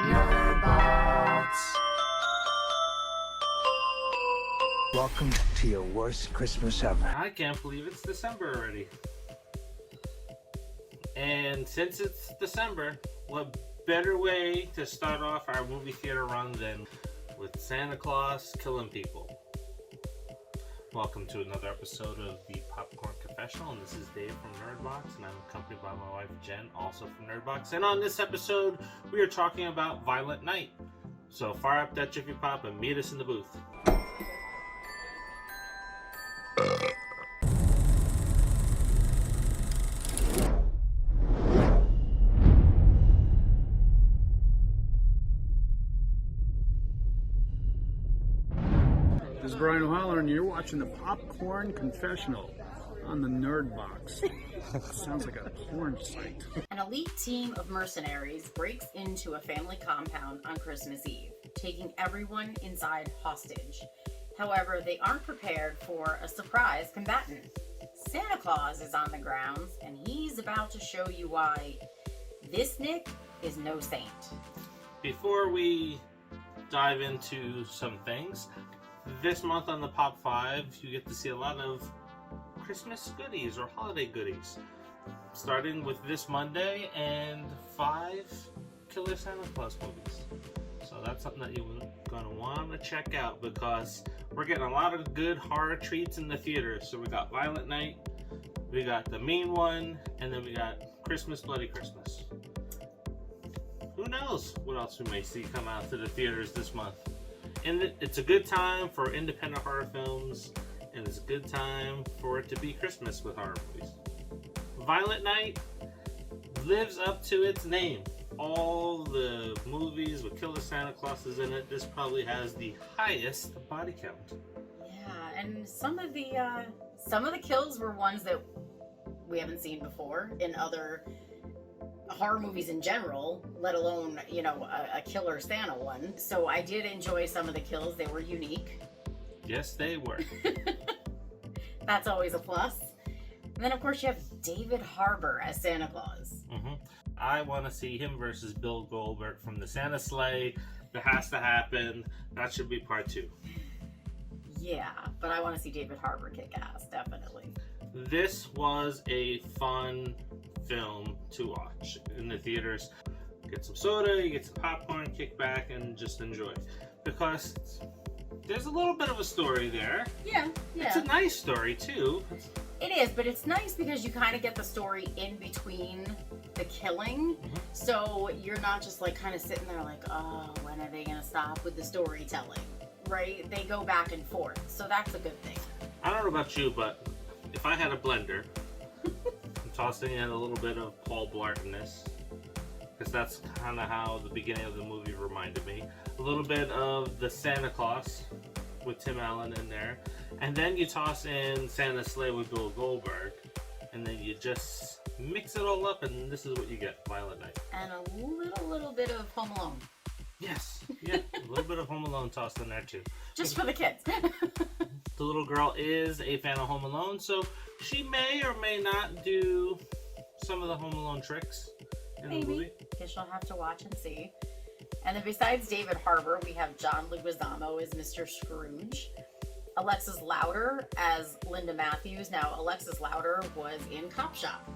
Nerdbots. Welcome to your worst Christmas ever. I can't believe it's December already. And since it's December, what better way to start off our movie theater run than with Santa Claus killing people? Welcome to another episode of the Popcorn Confessional, and this is Dave from Nerdbox, and I'm accompanied by my wife Jen, also from Nerdbox. And on this episode, we are talking about Violent Night. So fire up that Jiffy Pop and meet us in the booth. This is Brian O'Halloran, and you're watching the Popcorn Confessional on the Nerdbox. Sounds like a porn site. An elite team of mercenaries breaks into a family compound on Christmas Eve, taking everyone inside hostage. However, they aren't prepared for a surprise combatant. Santa Claus is on the grounds, and he's about to show you why this Nick is no saint. Before we dive into some things, this month on the Pop 5, you get to see a lot of Christmas goodies or holiday goodies. Starting with this Monday and 5 Killer Santa Claus movies. So that's something that you're going to want to check out because we're getting a lot of good horror treats in the theater. So we got Violent Night, we got The Mean One, and then we got Christmas Bloody Christmas. Who knows what else we may see come out to the theaters this month. And it's a good time for independent horror films, and it's a good time for it to be Christmas with horror movies. Violent Night lives up to its name. All the movies with Killer Santa Clauses in it, this probably has the highest body count. Yeah, and some of the kills were ones that we haven't seen before in other horror movies in general, let alone, a Killer Santa one. So I did enjoy some of the kills. They were unique. Yes, they were. That's always a plus. And then, of course, you have David Harbour as Santa Claus. Mm-hmm. I want to see him versus Bill Goldberg from the Santa Sleigh. That has to happen. That should be part 2. Yeah, but I want to see David Harbour kick ass, definitely. This was a fun film to watch in the theaters. Get some soda, you get some popcorn, kick back, and just enjoy. Because there's a little bit of a story there. Yeah. It's a nice story, too. It is, but it's nice because you kind of get the story in between the killing. Mm-hmm. So you're not just kind of sitting there oh, when are they going to stop with the storytelling? Right? They go back and forth. So that's a good thing. I don't know about you, but if I had a blender, I'm tossing in a little bit of Paul Blart in this, because that's kind of how the beginning of the movie reminded me. A little bit of the Santa Claus with Tim Allen in there, and then you toss in Santa's Sleigh with Bill Goldberg, and then you just mix it all up, and this is what you get: Violent Night. And a little bit of Home Alone. Yes, yeah, a little bit of Home Alone tossed in there too. Just for the kids. The little girl is a fan of Home Alone, so she may or may not do some of the Home Alone tricks in the movie. Guess you'll have to watch and see. And then besides David Harbour, we have John Leguizamo as Mr. Scrooge, Alexis Louder as Linda Matthews. Now, Alexis Louder was in Cop Shop.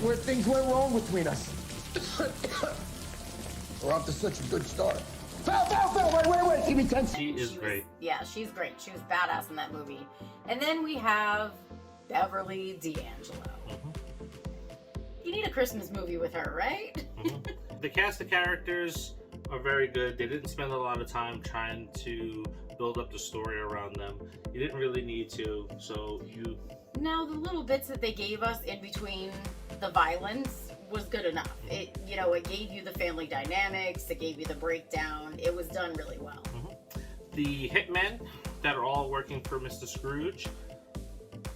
Where things went wrong between us. We're off to such a good start. Foul, wait, give me 10 seconds. She is great. Yeah, she's great. She was badass in that movie. And then we have Beverly D'Angelo. Mm-hmm. You need a Christmas movie with her, right? Mm-hmm. The cast of characters are very good. They didn't spend a lot of time trying to build up the story around them. You didn't really need to, so you... Now, the little bits that they gave us in between the violence was good enough. It gave you the family dynamics, it gave you the breakdown. It was done really well. Mm-hmm. The hitmen that are all working for Mr. Scrooge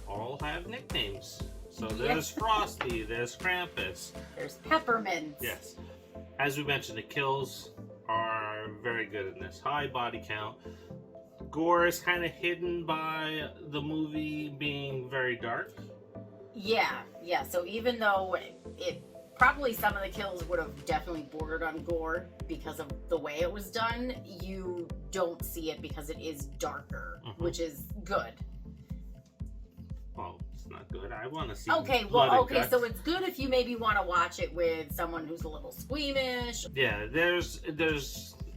all have nicknames. So there's Frosty, there's Krampus. There's Peppermint. Yes. As we mentioned, the kills are very good in this. High body count. Gore is kind of hidden by the movie being very dark. Yeah. So even though Probably some of the kills would have definitely bordered on gore because of the way it was done. You don't see it because it is darker, which is good. Well, it's not good. I want to see. Okay, well, okay, so it's good if you maybe want to watch it with someone who's a little squeamish. Yeah,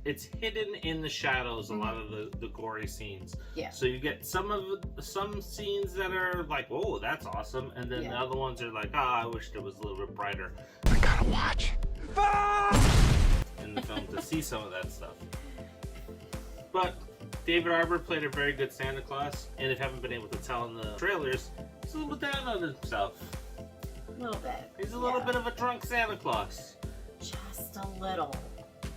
it's hidden in the shadows, a lot of the gory scenes. Yeah. So you get some scenes that are like, oh, that's awesome, and then the other ones are like, I wish it was a little bit brighter. I gotta watch. In the film to see some of that stuff. But David Arbor played a very good Santa Claus, and if you haven't been able to tell in the trailers, he's a little down on himself. A little bit. He's a little bit of a drunk Santa Claus. Just a little.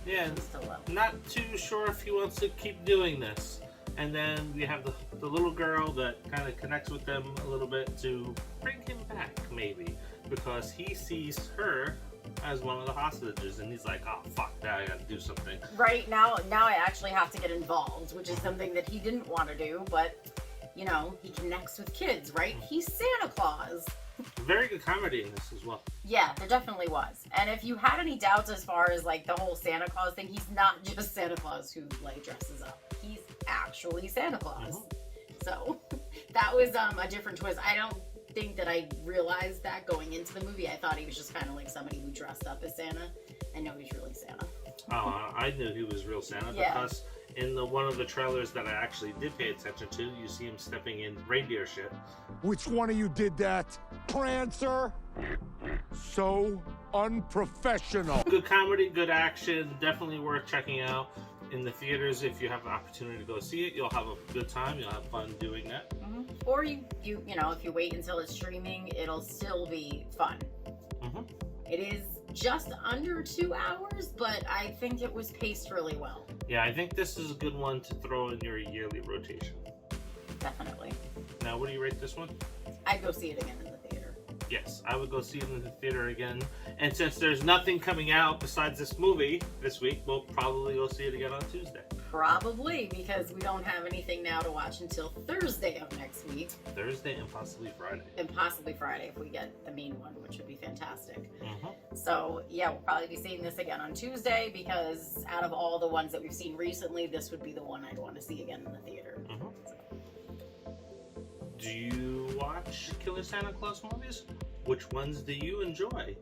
Yeah, Just a little. not too sure if he wants to keep doing this. And then we have the little girl that kind of connects with them a little bit to bring him back, maybe, because he sees her as one of the hostages, and he's like, oh, fuck that, I gotta do something. Right, now I actually have to get involved, which is something that he didn't want to do, but, you know, he connects with kids, right? He's Santa Claus. Very good comedy in this as well. Yeah, there definitely was. And if you had any doubts as far as, like, the whole Santa Claus thing, he's not just Santa Claus who, like, dresses up. He's actually Santa Claus. So, that was a different twist. I don't think that I realized that going into the movie. I thought he was just kind of like somebody who dressed up as Santa, and no, he's really Santa. I knew he was real Santa because in one of the trailers that I actually did pay attention to, you see him stepping in reindeer shit. Which one of you did that? Prancer? So unprofessional. Good comedy, good action, definitely worth checking out in the theaters. If you have an opportunity to go see it, you'll have a good time. You'll have fun doing that. Or you know, if you wait until it's streaming, it'll still be fun. It is just under 2 hours, but I think it was paced really well. Yeah, I think this is a good one to throw in your yearly rotation. Definitely. Now, what do you rate this one? I'd go see it again in the theater. Yes, I would go see it in the theater again. And since there's nothing coming out besides this movie this week, we'll probably go see it again on Tuesday. Probably, because we don't have anything now to watch until Thursday of next week. Thursday and possibly Friday. And possibly Friday if we get the main one, which would be fantastic. So, yeah, we'll probably be seeing this again on Tuesday because out of all the ones that we've seen recently, this would be the one I'd want to see again in the theater. Do you watch Killer Santa Claus movies? Which ones do you enjoy?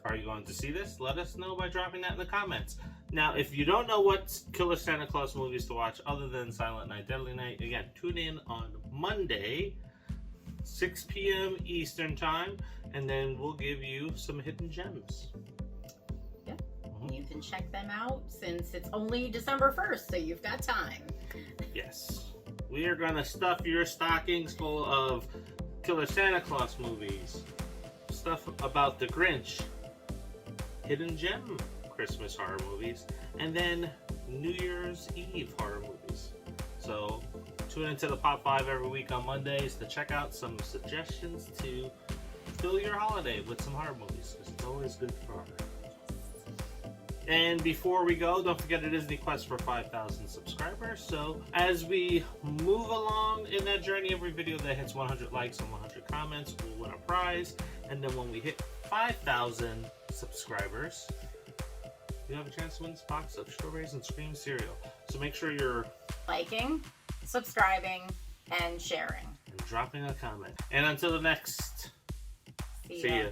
Are you going to see this? Let us know by dropping that in the comments. Now, if you don't know what Killer Santa Claus movies to watch other than Silent Night, Deadly Night, again, tune in on Monday, 6 p.m. Eastern Time, and then we'll give you some hidden gems. Yeah, you can check them out since it's only December 1st, so you've got time. Yes. We are going to stuff your stockings full of Killer Santa Claus movies, stuff about the Grinch, hidden gem Christmas horror movies, and then New Year's Eve horror movies. So tune into the Pop 5 every week on Mondays to check out some suggestions to fill your holiday with some horror movies, because it's always good for horror. And before we go, don't forget it is the quest for 5,000 subscribers. So as we move along in that journey, every video that hits 100 likes and 100 comments will win a prize. And then when we hit 5,000 subscribers, you have a chance to win this box of Strawberries and Scream cereal. So make sure you're liking, subscribing, and sharing. And dropping a comment. And until the next, see ya.